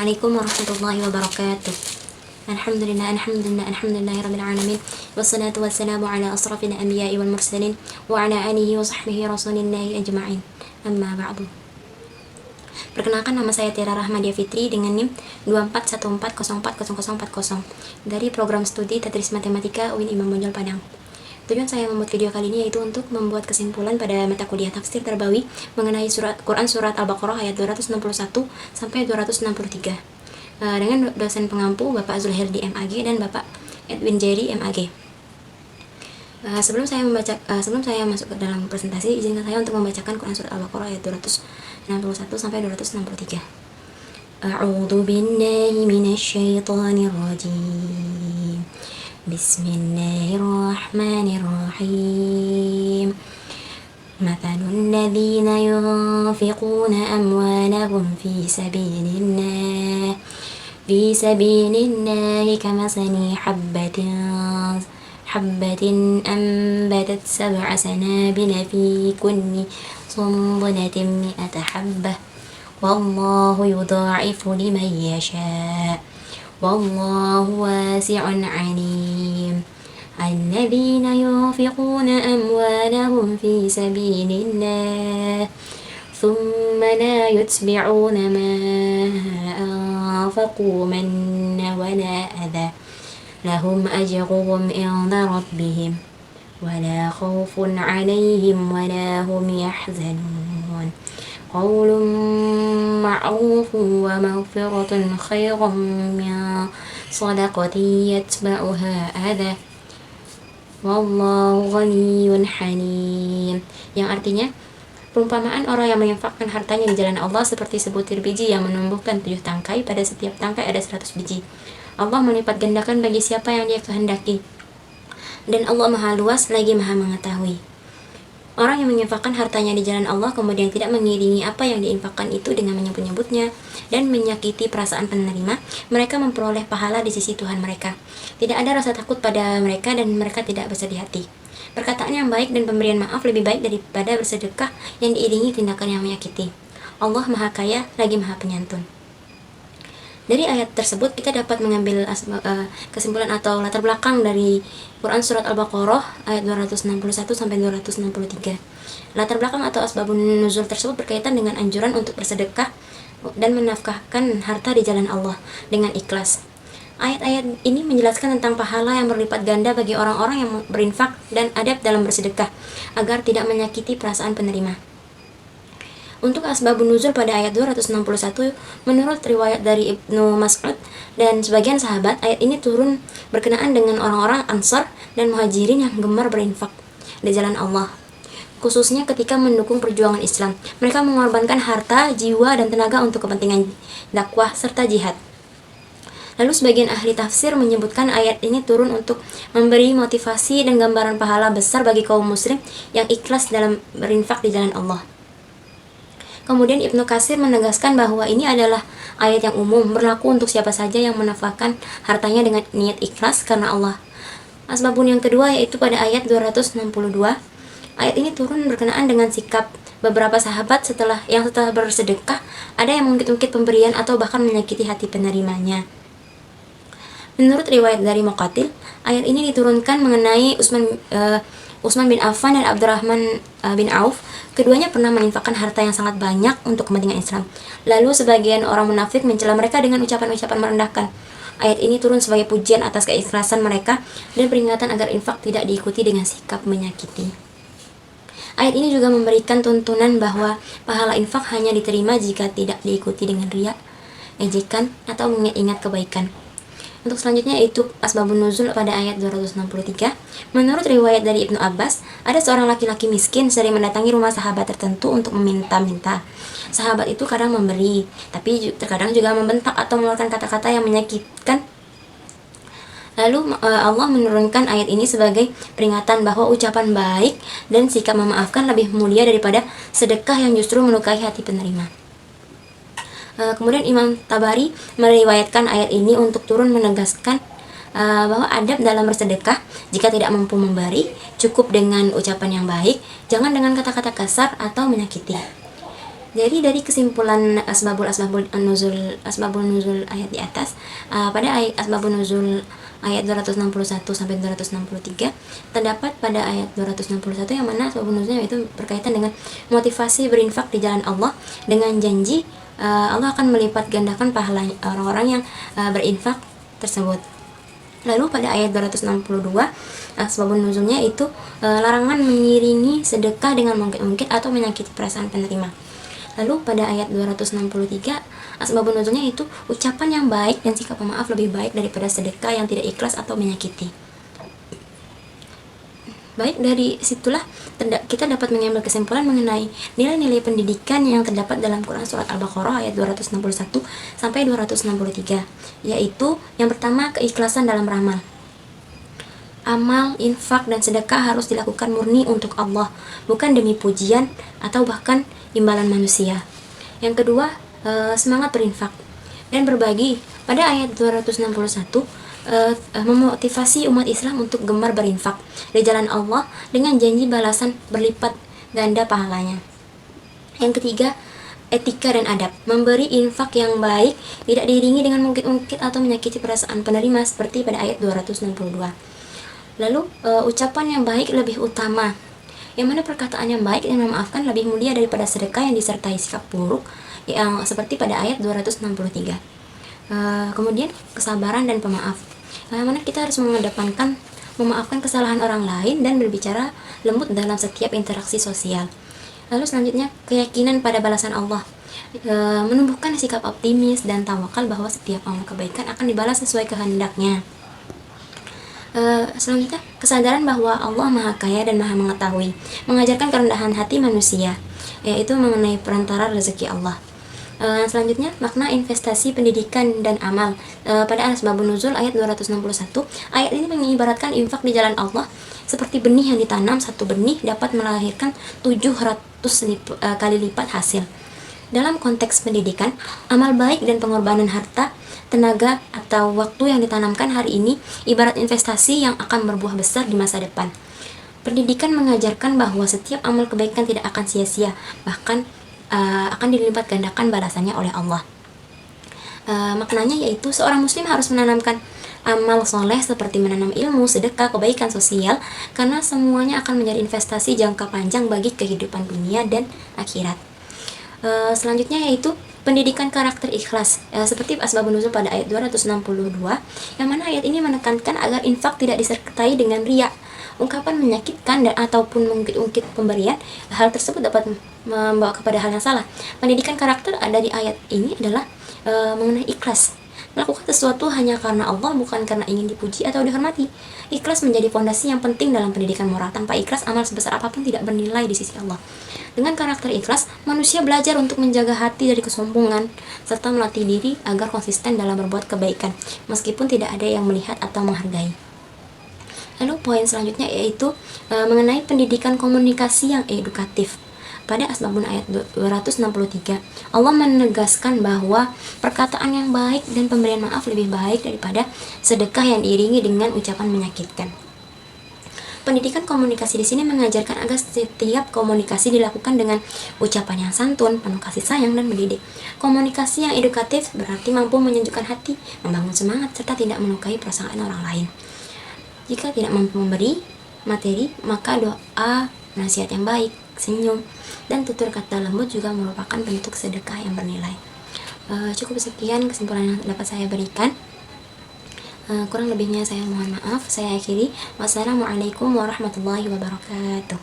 Assalamualaikum warahmatullahi wabarakatuh. Alhamdulillahi rabbil alamin. Wassalatu wassalamu ala asrafil anbiya'i wal mursalin wa ala alihi wa sahbihi rasulillahi ajma'in. Amma ba'du. Perkenalkan, nama saya Tiara Rahmadia Fitri dengan NIM 2414040040 dari program studi Tadris Matematika UIN Imam Bonjol Padang. Tujuan saya membuat video kali ini yaitu untuk membuat kesimpulan pada mata kuliah tafsir terbawi mengenai Quran surat Al-Baqarah ayat 261 sampai 263 dengan dosen pengampu Bapak Zulhirdi MAG dan Bapak Edwin Jerry MAG. Sebelum saya masuk ke dalam presentasi, izinkan saya untuk membacakan Quran surat Al-Baqarah ayat 261 sampai 263. A'udzu billahi minasyaitonir rajim. Bismillahirrahmanirrahim. Mathalul ladzina yunfiquna amwalahum fi sabilillah kamathali habbatin anbatat sab'a sanabila fi kulli sunbulatin mi'ata habbah wallahu yudha'ifu liman yasha' wallahu wasi'un 'alim. Alladzina yunfiquna amwalahum fi sabilillah thumma la yutbi'una ma anfaqu manna wala adha lahum ajruhum 'inda rabbihim wala khawfun 'alayhim wala hum yahzanun. Qaulun ma'rufun wa maghfiratun khairum min sadaqatin yatba'uha adha wallahu ghaniyyun halim. Yang artinya, perumpamaan orang yang menginfakkan hartanya di jalan Allah seperti sebutir biji yang menumbuhkan 7 tangkai, pada setiap tangkai ada 100 biji. Allah melipat gandakan bagi siapa yang Dia kehendaki, dan Allah Maha Luas lagi Maha Mengetahui. Orang yang menginfakkan hartanya di jalan Allah kemudian tidak mengiringi apa yang diinfakkan itu dengan menyebut-nyebutnya dan menyakiti perasaan penerima, mereka memperoleh pahala di sisi Tuhan mereka. Tidak ada rasa takut pada mereka dan mereka tidak bersedih hati. Perkataan yang baik dan pemberian maaf lebih baik daripada bersedekah yang diiringi tindakan yang menyakiti. Allah Maha Kaya lagi Maha Penyantun. Dari ayat tersebut kita dapat mengambil kesimpulan atau latar belakang dari Quran surat Al-Baqarah ayat 261 sampai 263. Latar belakang atau asbabun nuzul tersebut berkaitan dengan anjuran untuk bersedekah dan menafkahkan harta di jalan Allah dengan ikhlas. Ayat-ayat ini menjelaskan tentang pahala yang berlipat ganda bagi orang-orang yang berinfak dan adab dalam bersedekah agar tidak menyakiti perasaan penerima. Untuk asbabun nuzul pada ayat 261, menurut riwayat dari Ibnu Mas'ud dan sebagian sahabat, ayat ini turun berkenaan dengan orang-orang Ansar dan Muhajirin yang gemar berinfak di jalan Allah, khususnya ketika mendukung perjuangan Islam. Mereka mengorbankan harta, jiwa, dan tenaga untuk kepentingan dakwah serta jihad. Lalu sebagian ahli tafsir menyebutkan ayat ini turun untuk memberi motivasi dan gambaran pahala besar bagi kaum muslim yang ikhlas dalam berinfak di jalan Allah. Kemudian Ibnu Katsir menegaskan bahwa ini adalah ayat yang umum, berlaku untuk siapa saja yang menafkahkan hartanya dengan niat ikhlas karena Allah. Asbabun yang kedua yaitu pada ayat 262. Ayat ini turun berkenaan dengan sikap beberapa sahabat setelah bersedekah, ada yang mengungkit-ungkit pemberian atau bahkan menyakiti hati penerimanya. Menurut riwayat dari Muqatil, ayat ini diturunkan mengenai Utsman bin Affan dan Abdurrahman bin Auf. Keduanya pernah menginfakkan harta yang sangat banyak untuk kepentingan Islam. Lalu sebagian orang munafik mencela mereka dengan ucapan-ucapan merendahkan. Ayat ini turun sebagai pujian atas keikhlasan mereka dan peringatan agar infak tidak diikuti dengan sikap menyakiti. Ayat ini juga memberikan tuntunan bahwa pahala infak hanya diterima jika tidak diikuti dengan riya, ejekan, atau mengingat kebaikan. Untuk selanjutnya yaitu asbabun nuzul pada ayat 263. Menurut riwayat dari Ibnu Abbas, ada seorang laki-laki miskin sering mendatangi rumah sahabat tertentu untuk meminta-minta. Sahabat itu kadang memberi, tapi terkadang juga membentak atau mengeluarkan kata-kata yang menyakitkan. Lalu Allah menurunkan ayat ini sebagai peringatan bahwa ucapan baik dan sikap memaafkan lebih mulia daripada sedekah yang justru melukai hati penerima. Kemudian Imam Tabari meriwayatkan ayat ini untuk turun menegaskan bahwa adab dalam bersedekah, jika tidak mampu memberi, cukup dengan ucapan yang baik, jangan dengan kata-kata kasar atau menyakiti. Jadi dari kesimpulan asbabun nuzul ayat di atas, pada ayat asbabun nuzul ayat 261 sampai 263 terdapat pada ayat 261 yang mana asbabun nuzulnya itu berkaitan dengan motivasi berinfak di jalan Allah dengan janji Allah akan melipat gandakan pahala orang-orang yang berinfak tersebut. Lalu pada ayat 262 asbabun nuzulnya itu larangan mengiringi sedekah dengan mungkit-mungkit atau menyakiti perasaan penerima. Lalu pada ayat 263 asbabun nuzulnya itu ucapan yang baik dan sikap pemaaf lebih baik daripada sedekah yang tidak ikhlas atau menyakiti. Baik, dari situlah kita dapat mengambil kesimpulan mengenai nilai-nilai pendidikan yang terdapat dalam Quran Surat Al-Baqarah ayat 261 sampai 263, yaitu yang pertama, keikhlasan dalam beramal. Amal, infak, dan sedekah harus dilakukan murni untuk Allah, bukan demi pujian atau bahkan imbalan manusia. Yang kedua, semangat berinfak dan berbagi. Pada ayat 261, memotivasi umat Islam untuk gemar berinfak di jalan Allah dengan janji balasan berlipat ganda pahalanya. Yang ketiga, etika dan adab. Memberi infak yang baik tidak diiringi dengan mungkit-mungkit atau menyakiti perasaan penerima seperti pada ayat 262. Lalu ucapan yang baik lebih utama, yang mana perkataan yang baik dan memaafkan lebih mulia daripada sedekah yang disertai sikap buruk, yang seperti pada ayat 263. Kemudian kesabaran dan pemaaf, yang mana kita harus mengedepankan memaafkan kesalahan orang lain dan berbicara lembut dalam setiap interaksi sosial. Lalu selanjutnya, keyakinan pada balasan Allah, menumbuhkan sikap optimis dan tawakal bahwa setiap amal kebaikan akan dibalas sesuai kehendaknya. Selanjutnya, kesadaran bahwa Allah Maha Kaya dan Maha Mengetahui, mengajarkan kerendahan hati manusia, yaitu mengenai perantara rezeki Allah. Selanjutnya, makna investasi pendidikan dan amal. Pada asbabun nuzul ayat 261, ayat ini mengibaratkan infak di jalan Allah seperti benih yang ditanam. Satu benih dapat melahirkan 700 kali lipat hasil. Dalam konteks pendidikan, amal baik dan pengorbanan harta, tenaga, atau waktu yang ditanamkan hari ini ibarat investasi yang akan berbuah besar di masa depan. Pendidikan mengajarkan bahwa setiap amal kebaikan tidak akan sia-sia, bahkan akan dilipat gandakan balasannya oleh Allah. Maknanya yaitu seorang muslim harus menanamkan amal soleh seperti menanam ilmu, sedekah, kebaikan sosial, karena semuanya akan menjadi investasi jangka panjang bagi kehidupan dunia dan akhirat. Selanjutnya yaitu pendidikan karakter ikhlas, seperti asbabun nuzul pada ayat 262, yang mana ayat ini menekankan agar infak tidak disertai dengan riya, ungkapan menyakitkan dan ataupun mengungkit pemberian. Hal tersebut dapat membawa kepada hal yang salah. Pendidikan karakter ada di ayat ini adalah mengenai ikhlas, melakukan sesuatu hanya karena Allah, bukan karena ingin dipuji atau dihormati. Ikhlas menjadi fondasi yang penting dalam pendidikan moral. Tanpa ikhlas, amal sebesar apapun tidak bernilai di sisi Allah. Dengan karakter ikhlas, manusia belajar untuk menjaga hati dari kesombongan, serta melatih diri agar konsisten dalam berbuat kebaikan, meskipun tidak ada yang melihat atau menghargai. Lalu poin selanjutnya yaitu mengenai pendidikan komunikasi yang edukatif. Pada asbabun ayat 263, Allah menegaskan bahwa perkataan yang baik dan pemberian maaf lebih baik daripada sedekah yang diiringi dengan ucapan menyakitkan. Pendidikan komunikasi di sini mengajarkan agar setiap komunikasi dilakukan dengan ucapan yang santun, penuh kasih sayang, dan mendidik. Komunikasi yang edukatif berarti mampu menyejukkan hati, membangun semangat, serta tidak melukai perasaan orang lain. Jika tidak mampu memberi materi, maka doa, nasihat yang baik, senyum, dan tutur kata lembut juga merupakan bentuk sedekah yang bernilai. Cukup sekian kesimpulan yang dapat saya berikan. Kurang lebihnya saya mohon maaf. Saya akhiri. Wassalamualaikum warahmatullahi wabarakatuh.